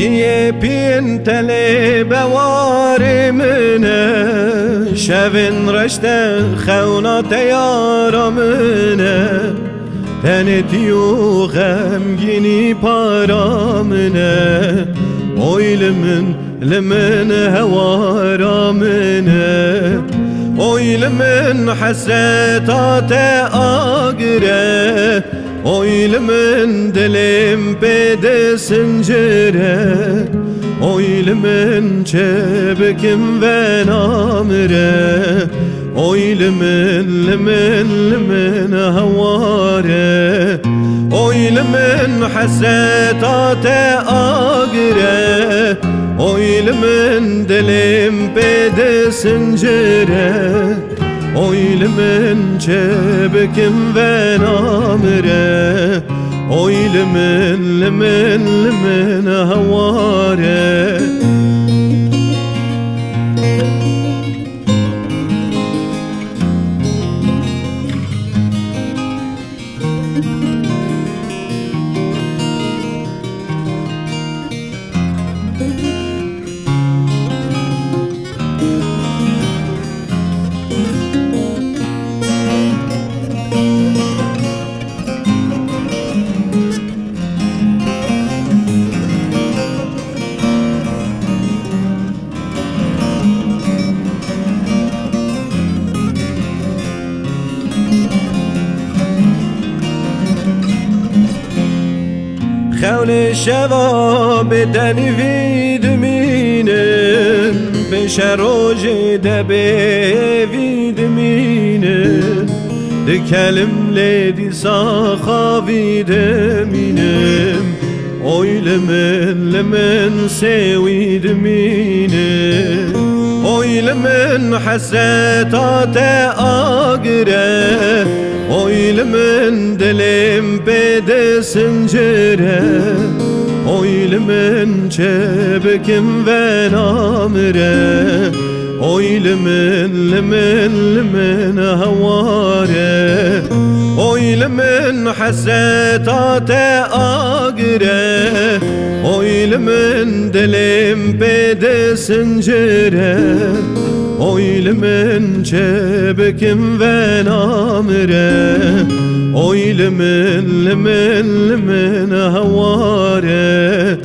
جیه پین تلی بواری منه شوین رشت خونات یارا منه تنتیو غمگینی پارا منه اوی لمن هوارا منه اوی لمن حسرتات آگره اوی لمن دلم بده سنجره اوی لمن چه بکم و نامره اوی لمن هواره اوی لمن حسرتات آگره اوی لمن دلم بده سنجره اوی لمن چه بکم و نامره اوی لمن هواره خول شوا تنفيد مينن بشروج دبي فيد مينن دكلم لدي صاخا فيد مينم اوي لمن سويد مينن اوي لمن حسرتات آگره اوی لمن دلم بده سنجره اوی لمن چه بکم و نامره اوی لمن هواره اوی لمن حسرتات آگره اوی لمن دلم بده سنجره اوی لمن چه بکم و نامره اوی لمن هواره